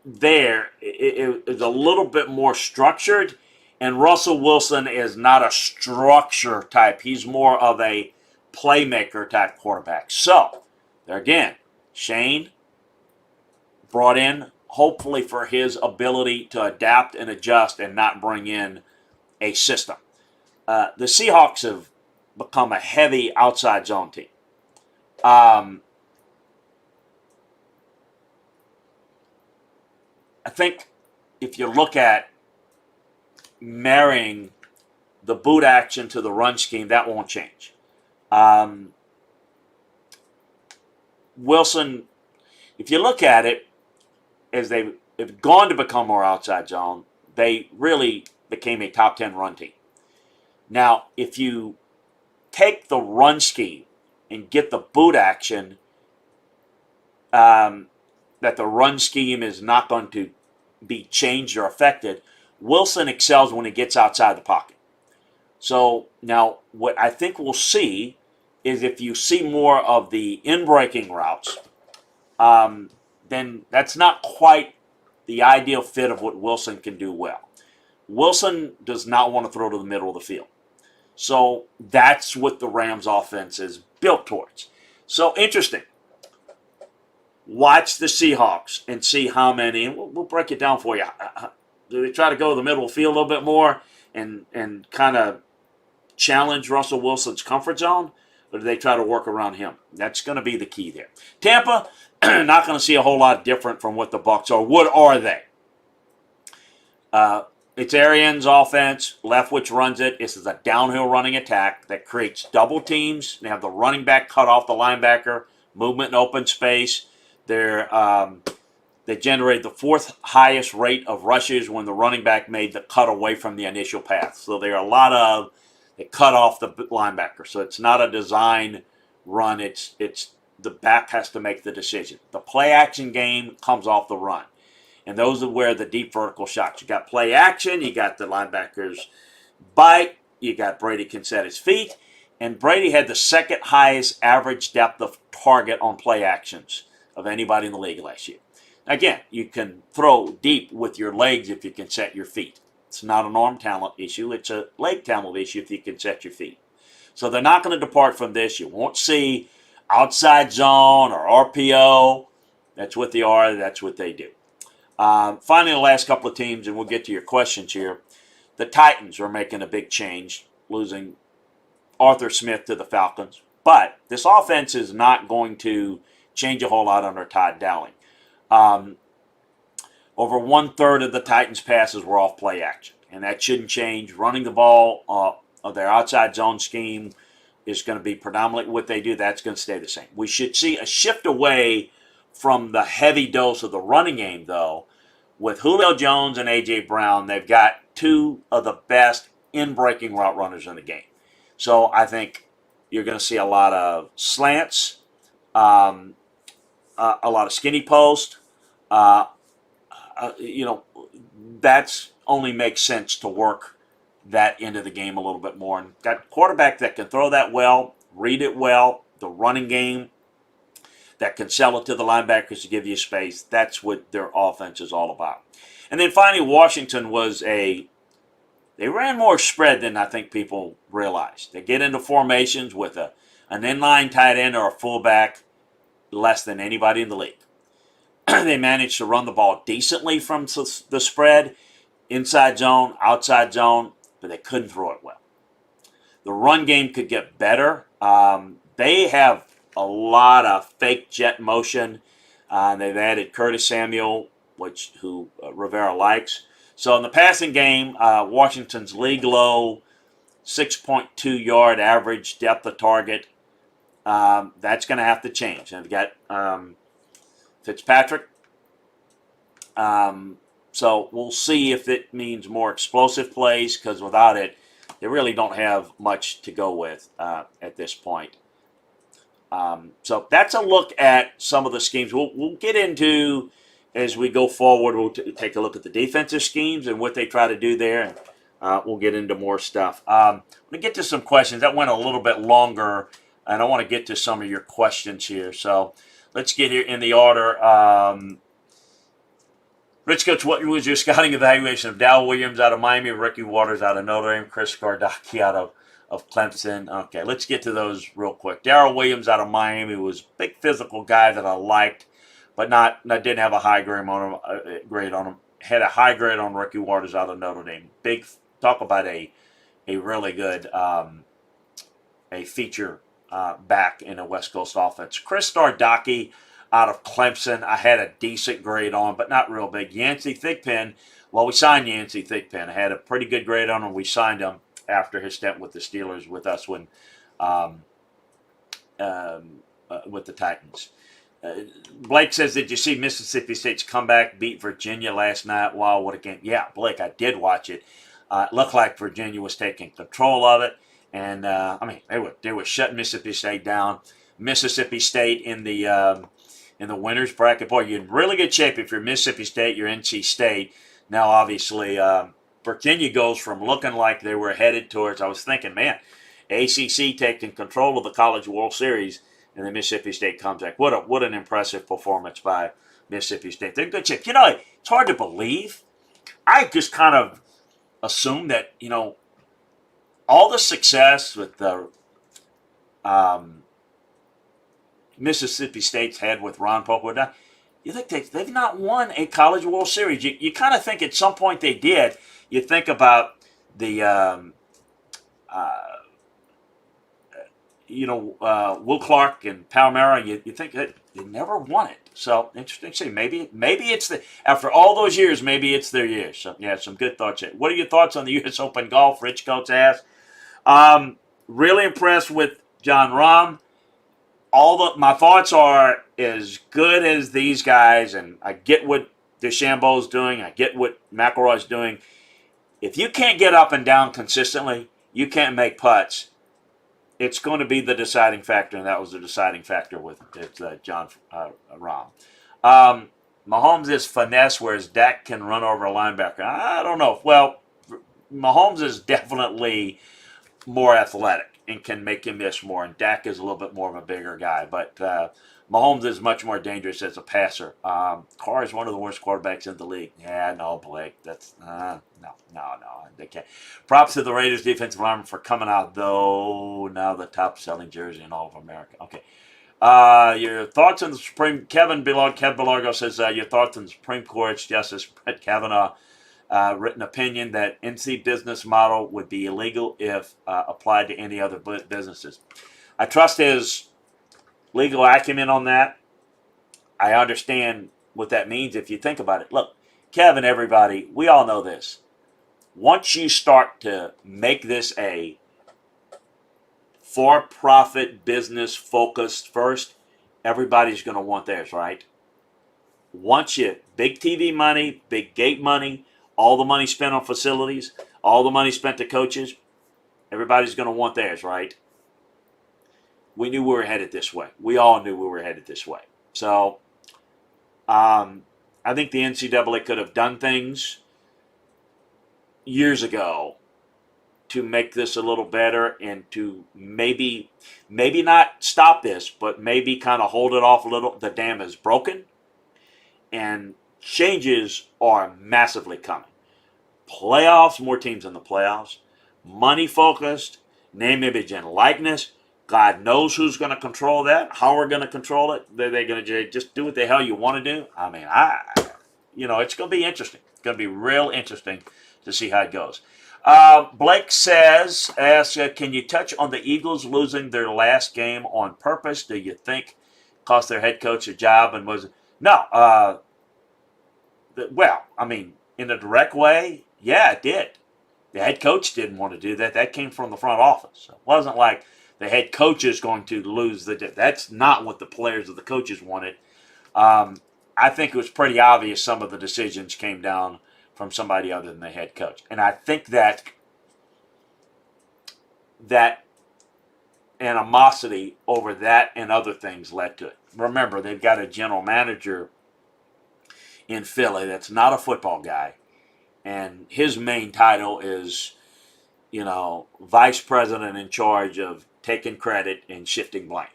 there is a little bit more structured, and Russell Wilson is not a structure type. He's more of a playmaker type quarterback. So, there again, Shane brought in hopefully for his ability to adapt and adjust and not bring in a system. The Seahawks have become a heavy outside zone team. I think if you look at marrying the boot action to the run scheme, that won't change. Wilson, if you look at it, as they've gone to become more outside zone, they really became a top 10 run team. Now, if you take the run scheme and get the boot action, that the run scheme is not going to be changed or affected, Wilson excels when he gets outside the pocket. So now what I think we'll see is if you see more of the in-breaking routes, then that's not quite the ideal fit of what Wilson can do well. Wilson does not want to throw to the middle of the field. So that's what the Rams offense is built towards. So interesting. Watch the Seahawks and see how many, and we'll break it down for you. Do they try to go to the middle of the field a little bit more and kind of challenge Russell Wilson's comfort zone, or do they try to work around him? That's going to be the key there. Tampa, not going to see a whole lot different from what the Bucs are. What are they? It's Arians' offense. Leftwich runs it. This is a downhill running attack that creates double teams. They have the running back cut off the linebacker, movement in open space. They generated the 4th highest rate of rushes when the running back made the cut away from the initial path. So there are a lot of, they cut off the linebacker. So it's not a design run. It's the back has to make the decision. The play action game comes off the run. And those are where the deep vertical shots. You got play action, you got the linebackers bite, you got Brady can set his feet, and Brady had the 2nd highest average depth of target on play actions of anybody in the league last year. Again, you can throw deep with your legs if you can set your feet. It's not an arm talent issue, it's a leg talent issue if you can set your feet. So they're not going to depart from this. You won't see outside zone or RPO. That's what they are, that's what they do. Finally, the last couple of teams, and we'll get to your questions here. The Titans are making a big change, losing Arthur Smith to the Falcons. But this offense is not going to change a whole lot under Todd Dowling. Over 1/3 of the Titans' passes were off play action, and that shouldn't change. Running the ball of their outside zone scheme is going to be predominantly what they do. That's going to stay the same. We should see a shift away from the heavy dose of the running game, though. With Julio Jones and A.J. Brown, they've got two of the best in-breaking route runners in the game. So I think you're going to see a lot of slants, a lot of skinny post. That's only makes sense to work that into the game a little bit more. And got a quarterback that can throw that well, read it well, the running game that can sell it to the linebackers to give you space. That's what their offense is all about. And then finally, Washington they ran more spread than I think people realized. They get into formations with an inline tight end or a fullback less than anybody in the league. They managed to run the ball decently from the spread, inside zone, outside zone, but they couldn't throw it well. The run game could get better. They have a lot of fake jet motion. They've added Curtis Samuel, who Rivera likes. So in the passing game, Washington's league low 6.2 yard average depth of target. That's going to have to change. And they've got Fitzpatrick. So we'll see if it means more explosive plays, because without it, they really don't have much to go with at this point. So that's a look at some of the schemes. We'll get into, as we go forward, we'll take a look at the defensive schemes and what they try to do there. And we'll get into more stuff. I'm going to get to some questions. That went a little bit longer, and I want to get to some of your questions here. So let's get here in the order. Rich Coach, what was your scouting evaluation of Dow Williams out of Miami, Ricky Waters out of Notre Dame, Chris Gardocki out of Clemson? Okay, let's get to those real quick. Darrell Williams out of Miami was a big physical guy that I liked, but didn't have a high grade on him. Had a high grade on Ricky Waters out of Notre Dame. Big talk about a really good a feature back in a West Coast offense. Chris Gardocki out of Clemson, I had a decent grade on, but not real big. Yancey Thigpen, we signed Yancey Thigpen. I had a pretty good grade on him. We signed him after his stint with the Steelers with us when with the Titans. Blake says, did you see Mississippi State's comeback beat Virginia last night? Wow, what a game. Yeah, Blake, I did watch it. It looked like Virginia was taking control of it. And, they were shutting Mississippi State down. Mississippi State in the winners bracket. Boy, you're in really good shape if you're Mississippi State, you're NC State. Now, obviously, Virginia goes from looking like they were headed towards, I was thinking, man, ACC taking control of the College World Series, and then Mississippi State comes back. What an impressive performance by Mississippi State. They're in good shape. It's hard to believe. I just kind of assumed that, all the success with the Mississippi State's had with Ron Pope, you think they've not won a College World Series. You kind of think at some point they did. You think about the Will Clark and Palmera. You think that they never won it. So interesting to see. Maybe it's after all those years, maybe it's their year. So yeah, some good thoughts. What are your thoughts on the U.S. Open golf? Rich Coates asked. Really impressed with Jon Rahm. My thoughts are as good as these guys, and I get what DeChambeau's doing. I get what McIlroy's doing. If you can't get up and down consistently, you can't make putts. It's going to be the deciding factor, and that was the deciding factor with Jon Rahm. Mahomes is finesse, whereas Dak can run over a linebacker. I don't know. Well, Mahomes is definitely more athletic and can make him miss more, and Dak is a little bit more of a bigger guy. But Mahomes is much more dangerous as a passer. Carr is one of the worst quarterbacks in the league. Yeah, no, Blake. That's no. They can't. Props to the Raiders defensive lineman for coming out, though. Now the top selling jersey in all of America. Okay. Your thoughts on the Supreme... Kev Belargo says, your thoughts on the Supreme Court's Justice Brett Kavanaugh written opinion that NC business model would be illegal if applied to any other businesses. I trust his legal acumen on that. I understand what that means if you think about it. Look, Kevin, everybody, we all know this. Once you start to make this a for-profit business focused first, everybody's going to want theirs, right? Once you, big TV money, big gate money, all the money spent on facilities, all the money spent to coaches, everybody's going to want theirs, right? We knew we were headed this way. We all knew we were headed this way. So I think the NCAA could have done things years ago to make this a little better and to maybe not stop this, but maybe kind of hold it off a little. The dam is broken, and changes are massively coming. Playoffs, more teams in the playoffs, money focused, name, image, and likeness. God knows who's going to control that, how we're going to control it. They're going to just do what the hell you want to do. I mean, it's going to be interesting. It's going to be real interesting to see how it goes. Blake asks, can you touch on the Eagles losing their last game on purpose? Do you think cost their head coach a job? And was no? Well, I mean, in a direct way, yeah, it did. The head coach didn't want to do that. That came from the front office. So it wasn't like the head coach is going to lose that's not what the players or the coaches wanted. I think it was pretty obvious some of the decisions came down from somebody other than the head coach. And I think that animosity over that and other things led to it. Remember, they've got a general manager in Philly that's not a football guy. And his main title is, vice president in charge of taking credit and shifting blame.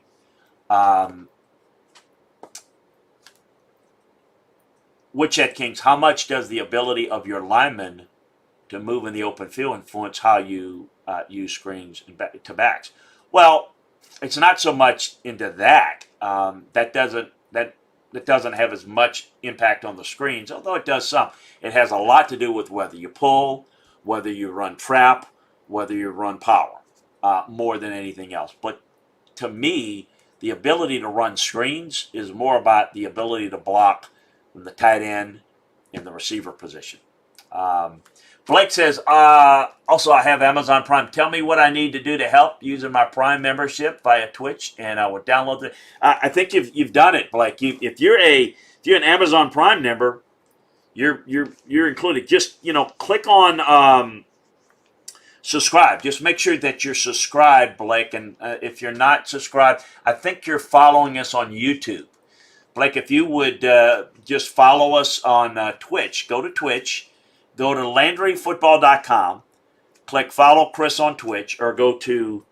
Woodchet Kings, how much does the ability of your linemen to move in the open field influence how you use screens to backs? Well, it's not so much into that. That doesn't have as much impact on the screens, although it does some. It has a lot to do with whether you pull, whether you run trap, whether you run power, more than anything else. But to me, the ability to run screens is more about the ability to block from the tight end in the receiver position. Blake says, also I have Amazon Prime. Tell me what I need to do to help using my Prime membership via Twitch, and I will download it. I think you've done it, Blake. If you're an Amazon Prime member, you're included. Just click on subscribe. Just make sure that you're subscribed, Blake. And if you're not subscribed, I think you're following us on YouTube. Blake, if you would just follow us on Twitch, go to Twitch, go to LandryFootball.com, click follow Chris on Twitch, or go to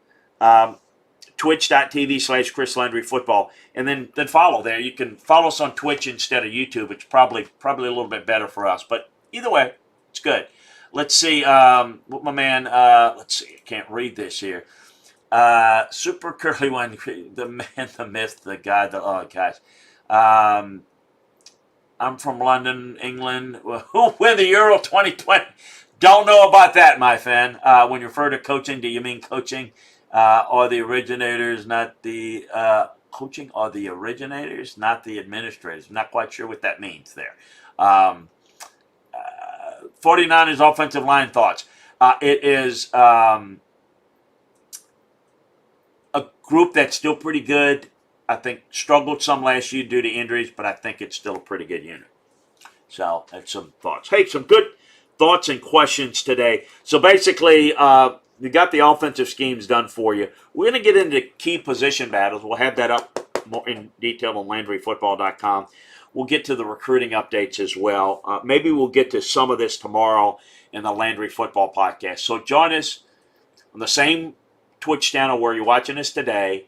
twitch.tv/Chris Landry Football, and then follow there. You can follow us on Twitch instead of YouTube. It's probably a little bit better for us, but either way, it's good. Let's see what my man, let's see, I can't read this here. Super Curly One, the man, the myth, the guy, oh gosh. I'm from London, England. Who win the Euro 2020? Don't know about that, my friend. When you refer to coaching, do you mean coaching or the originators, not the coaching or the originators, not the administrators? I'm not quite sure what that means there. 49ers offensive line thoughts. It is a group that's still pretty good. I think struggled some last year due to injuries, but I think it's still a pretty good unit. So that's some thoughts. Hey, some good thoughts and questions today. So basically, we got the offensive schemes done for you. We're going to get into key position battles. We'll have that up more in detail on LandryFootball.com. We'll get to the recruiting updates as well. Maybe we'll get to some of this tomorrow in the Landry Football Podcast. So join us on the same Twitch channel where you're watching us today.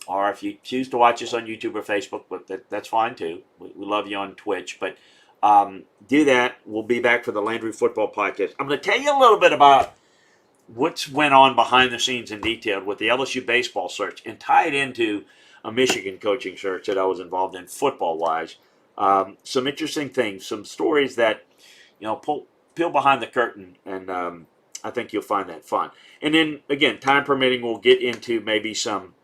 Or if you choose to watch us on YouTube or Facebook, but that's fine too. We love you on Twitch. But do that. We'll be back for the Landry Football Podcast. I'm going to tell you a little bit about what's went on behind the scenes in detail with the LSU baseball search and tie it into a Michigan coaching search that I was involved in football-wise. Some interesting things, some stories that, peel behind the curtain and I think you'll find that fun. And then again, time permitting, we'll get into maybe some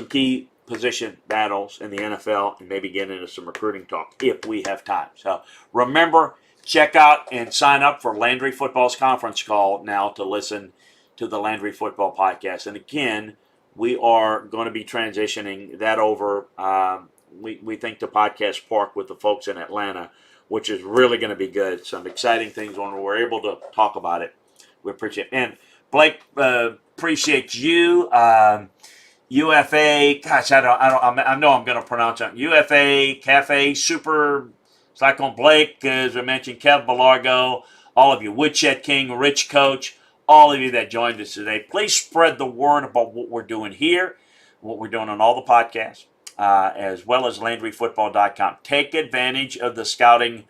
key position battles in the NFL and maybe get into some recruiting talk if we have time. So remember, check out and sign up for Landry Football's conference call now to listen to the Landry Football podcast. And again, we are going to be transitioning that over. We think to Podcast Park with the folks in Atlanta, which is really going to be good. Some exciting things when we're able to talk about it. We appreciate it. And Blake, appreciate you. UFA, gosh, I know I'm going to pronounce it. UFA Cafe Super. It's like on Blake, as I mentioned, Kev Belargo, all of you, Woodshed King, Rich Coach, all of you that joined us today. Please spread the word about what we're doing here, what we're doing on all the podcasts, as well as LandryFootball.com. Take advantage of the scouting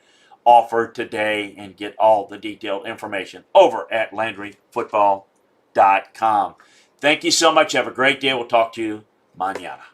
offer today and get all the detailed information over at LandryFootball.com. Thank you so much. Have a great day. We'll talk to you mañana.